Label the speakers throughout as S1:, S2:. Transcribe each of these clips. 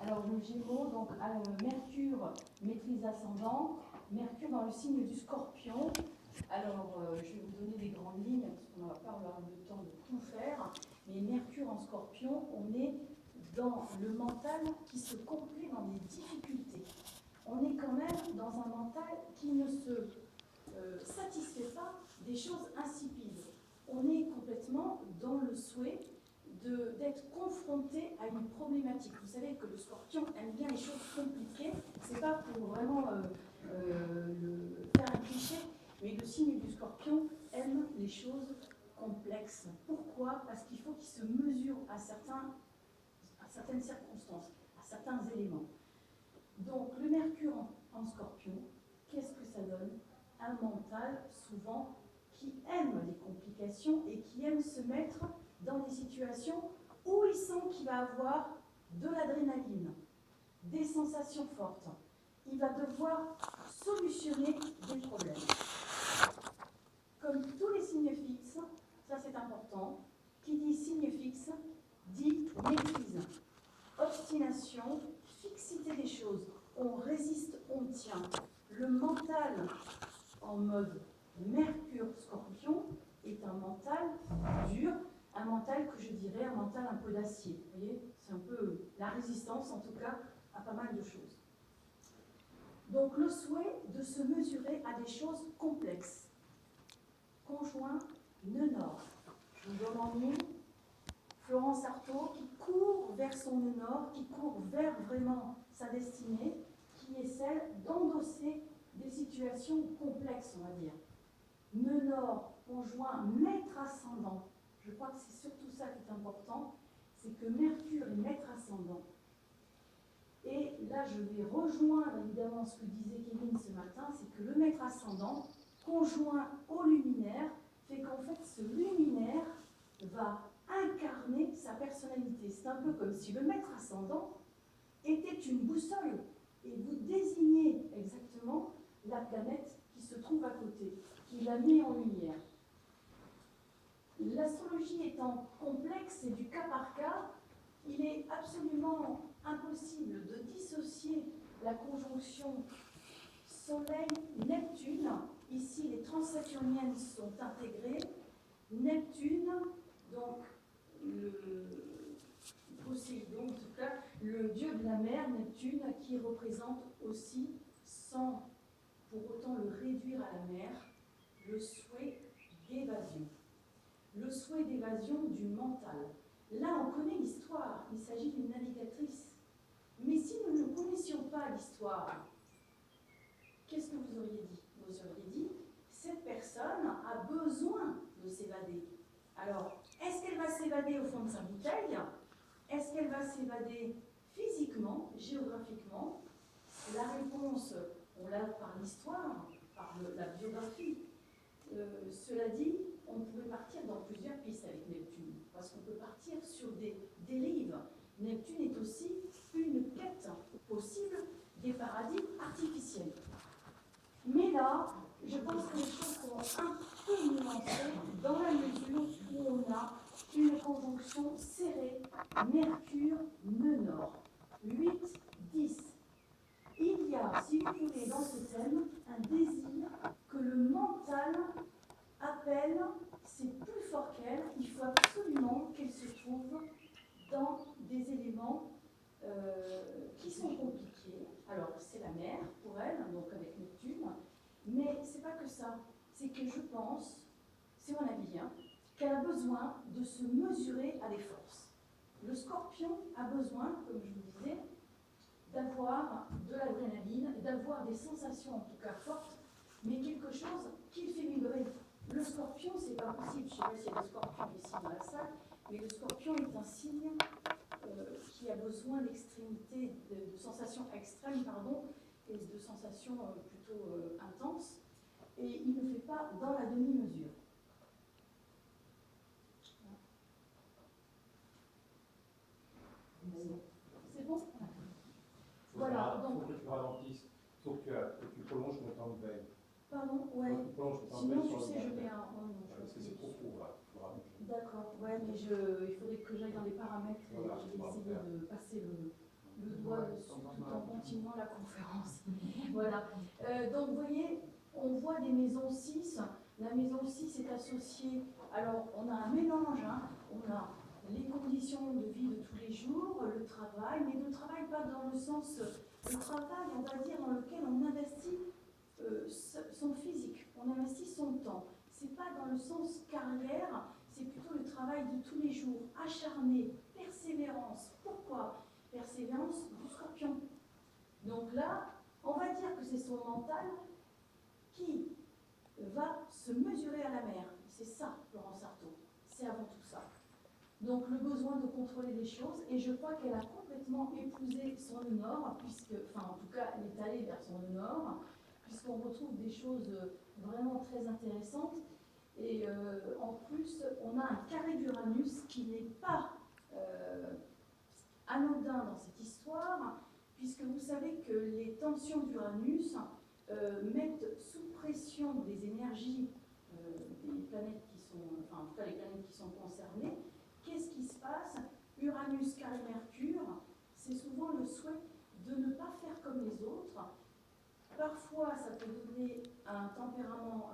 S1: Alors le Gémeaux, donc Mercure, maîtrise ascendant, Mercure dans le signe du Scorpion. Alors je vais vous donner des grandes lignes, parce qu'on n'a pas avoir le temps de tout faire, mais Mercure en Scorpion, on est dans le mental qui se complaît dans les difficultés. On est quand même dans un mental qui ne se satisfait pas des choses insipides. On est complètement dans le souhait d'être confronté à une problématique. Vous savez que le Scorpion aime bien les choses compliquées. C'est pas pour vraiment faire un cliché, mais le signe du Scorpion aime les choses complexes. Pourquoi? Parce qu'il faut qu'il se mesure à certaines circonstances, à certains éléments. Donc le Mercure en Scorpion, qu'est-ce que ça donne? Un mental souvent qui aime les complications et qui aime se mettre dans des situations où il sent qu'il va avoir de l'adrénaline, des sensations fortes. Il va devoir solutionner des problèmes. Comme tous les signes fixes, ça c'est important, qui dit signe fixe dit maîtrise, obstination, fixité des choses. On résiste, on tient. Le mental en mode Mercure-Scorpion est un mental dur, un mental que je dirais un mental un peu d'acier. Vous voyez, c'est un peu la résistance en tout cas à pas mal de choses. Donc le souhait de se mesurer à des choses complexes. Conjoint nœud nord. Je vous donne en ligne Florence Artaud qui court vers son nœud nord, qui court vers vraiment sa destinée, qui est celle d'endosser des situations complexes, on va dire. Nœud nord, conjoint maître ascendant. Je crois que c'est surtout ça qui est important, c'est que Mercure est maître ascendant. Et là, je vais rejoindre évidemment ce que disait Kevin ce matin, c'est que le maître ascendant, conjoint au luminaire, fait qu'en fait, ce luminaire va incarner sa personnalité. C'est un peu comme si le maître ascendant était une boussole et vous désignez exactement la planète qui se trouve à côté, qui la met en lumière. L'astrologie étant complexe et du cas par cas, il est absolument impossible de dissocier la conjonction Soleil-Neptune. Ici, les transsaturniennes sont intégrées. Neptune, donc Poséidon, en tout cas, le dieu de la mer, Neptune, qui représente aussi, sans pour autant le réduire à la mer, le souhait d'évasion. Le souhait d'évasion du mental. Là, on connaît l'histoire, il s'agit d'une navigatrice. Mais si nous ne connaissions pas l'histoire, qu'est-ce que vous auriez dit? Vous auriez dit, cette personne a besoin de s'évader. Alors, est-ce qu'elle va s'évader au fond de sa bouteille? Est-ce qu'elle va s'évader physiquement, géographiquement? La réponse, on l'a par l'histoire, par la biographie. Cela dit, on pourrait partir dans plusieurs pistes avec Neptune, parce qu'on peut partir sur des dérives. Neptune est aussi une quête possible des paradis artificiels. Mais là, je pense que les choses sont un peu nuancées dans la mesure où on a une conjonction serrée Mercure-nœud nord. 8, 10. Il y a, si vous voulez, dans ce thème, un désir que le mental appelle, c'est plus fort qu'elle, il faut absolument qu'elle se trouve dans des éléments qui sont compliqués. Alors, c'est la mer pour elle, donc avec Neptune, mais c'est pas que ça. C'est que je pense, c'est mon avis, qu'elle a besoin de se mesurer à des forces. Le Scorpion a besoin, comme je vous disais, d'avoir de l'adrénaline, d'avoir des sensations en tout cas fortes, mais quelque chose qui le fait vibrer. Le Scorpion, c'est pas possible. Je ne sais pas s'il y a des scorpions ici dans la salle, mais le Scorpion est un signe qui a besoin d'extrémité, de sensations extrêmes, et de sensations plutôt intenses, et il ne fait pas dans la demi-mesure. C'est bon? Voilà.
S2: Il faut que tu ralentisses, il faut que tu prolonges ton temps de veille.
S1: Pardon? Ouais. Sinon, tu sais, je mets un. Oh, non,
S2: parce que c'est trop court, là.
S1: D'accord, ouais, mais il faudrait que j'aille dans les paramètres et je vais essayer de passer le doigt tout en continuant la conférence. Voilà. Donc, vous voyez, on voit des maisons 6. La maison 6 est associée. Alors, on a un mélange. Hein. On a les conditions de vie de tous les jours, le travail, mais le travail pas dans le sens. Le travail, on va dire, dans lequel on investit son physique, on investit son temps. C'est pas dans le sens carrière, c'est plutôt le travail de tous les jours, acharné, persévérance. Pourquoi? Persévérance du scorpion. Donc là, on va dire que c'est son mental qui va se mesurer à la mer. C'est ça, Florence Artaud. C'est avant tout ça. Donc le besoin de contrôler les choses, et je crois qu'elle a complètement épousé son nord, puisque, enfin en tout cas, elle est allée vers son nord, puisqu'on retrouve des choses vraiment très intéressantes. Et en plus, on a un carré d'Uranus qui n'est pas anodin dans cette histoire, puisque vous savez que les tensions d'Uranus mettent sous pression des énergies des planètes qui sont, enfin en tout cas les planètes qui sont concernées. Qu'est-ce qui se passe? Uranus carré Mercure, c'est souvent le souhait de ne pas faire comme les autres. Parfois, ça peut donner un tempérament,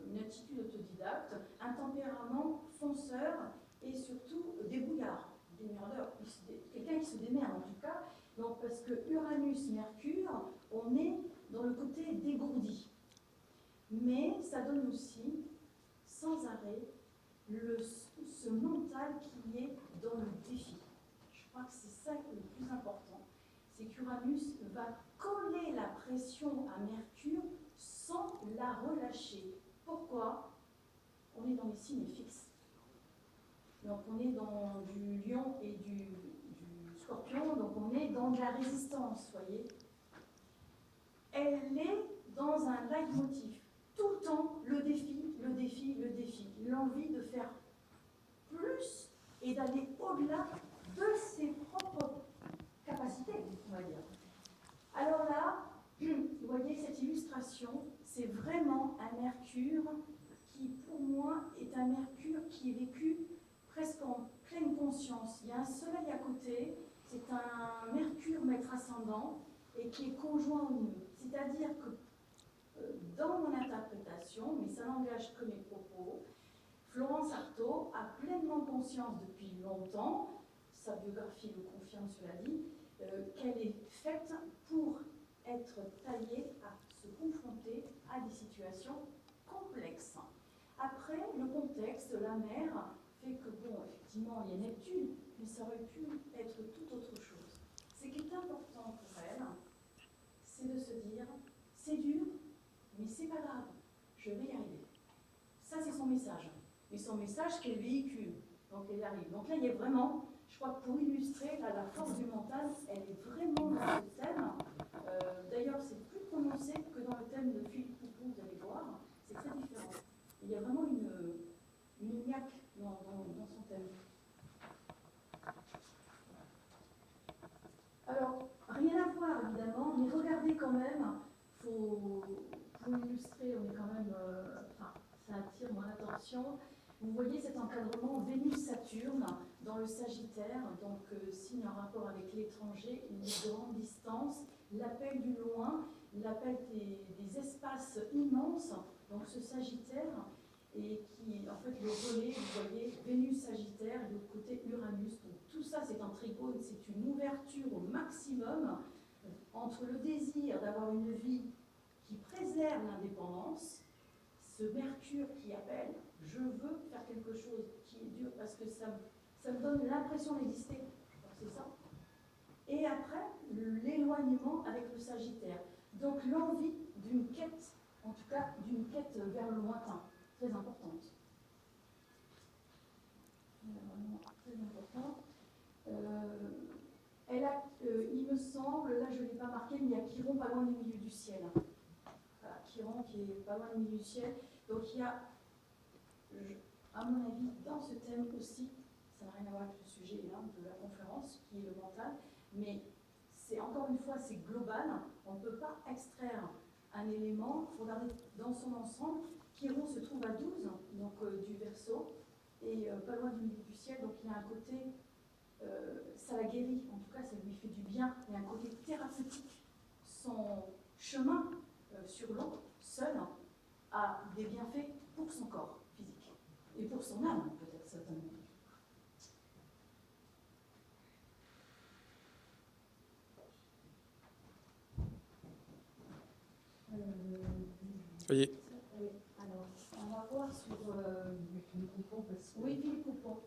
S1: une attitude autodidacte, un tempérament fonceur et surtout débrouillard, démerdeur, quelqu'un qui se démerde en tout cas. Donc, parce que Uranus-Mercure, on est dans le côté dégourdi. Mais ça donne aussi, sans arrêt, ce mental qui est dans le défi. Je crois que c'est ça le plus important. C'est qu'Uranus va coller la pression à Mercure sans la relâcher. Pourquoi? On est dans les signes fixes. Donc on est dans du lion et du scorpion, donc on est dans de la résistance, voyez. Elle est dans un leitmotiv. Tout le temps, le défi, le défi, le défi. L'envie de faire plus et d'aller au-delà de ses propres capacités, on va dire. Alors là, vous voyez cette illustration, c'est vraiment un Mercure qui, pour moi, est un Mercure qui est vécu presque en pleine conscience. Il y a un soleil à côté, c'est un Mercure maître ascendant et qui est conjoint au nœud. C'est-à-dire que dans mon interprétation, mais ça n'engage que mes propos, Florence Artaud a pleinement conscience depuis longtemps, sa biographie le confirme cela dit, qu'elle est faite pour être taillée à se confronter à des situations complexes. Après, le contexte, la mer, fait que, bon, effectivement, il y a Neptune, mais ça aurait pu être tout autre chose. Ce qui est important pour elle, c'est de se dire, c'est dur, mais c'est pas grave, je vais y arriver. Ça, c'est son message. Mais son message qu'elle véhicule, donc elle y arrive. Donc là, il y a vraiment, je crois que pour illustrer là, la force du mental, elle est vraiment dans ce thème. D'ailleurs, c'est plus prononcé que dans le thème de Philippe Poutou, vous allez voir, c'est très différent. Il y a vraiment une niaque dans son thème. Alors, rien à voir évidemment, mais regardez quand même, pour illustrer, on est quand même, ça attire mon attention. Vous voyez cet encadrement Vénus-Saturne dans le Sagittaire, donc signe en rapport avec l'étranger, les grandes distances, l'appel du loin, l'appel des espaces immenses, donc ce Sagittaire, et qui, en fait, le relais, vous voyez, Vénus-Sagittaire, et de l'autre côté Uranus. Donc tout ça, c'est en trigone, c'est une ouverture au maximum entre le désir d'avoir une vie qui préserve l'indépendance, ce Mercure qui appelle, je veux faire quelque chose qui est dur parce que ça me donne l'impression d'exister, c'est ça. Et après, l'éloignement avec le Sagittaire. Donc l'envie d'une quête, en tout cas d'une quête vers le lointain, très importante. Vraiment très importante. Il me semble, là je ne l'ai pas marqué, mais il y a Chiron pas loin du milieu du ciel. Voilà, Chiron qui est pas loin du milieu du ciel. Donc il y a, à mon avis, dans ce thème aussi, ça n'a rien à voir avec le sujet là, de la conférence, qui est le mental, mais c'est encore une fois, c'est global. On ne peut pas extraire un élément, il faut regarder dans son ensemble. Chiron se trouve à 12, donc du Verseau, et pas loin du milieu du ciel, donc il y a un côté ça la guérit, en tout cas ça lui fait du bien, il y a un côté thérapeutique. Son chemin sur l'eau, seul, a des bienfaits pour son corps physique et pour son âme, peut-être certainement.
S3: Oui.
S1: Alors, on va voir sur... Oui, Philippe Coupon.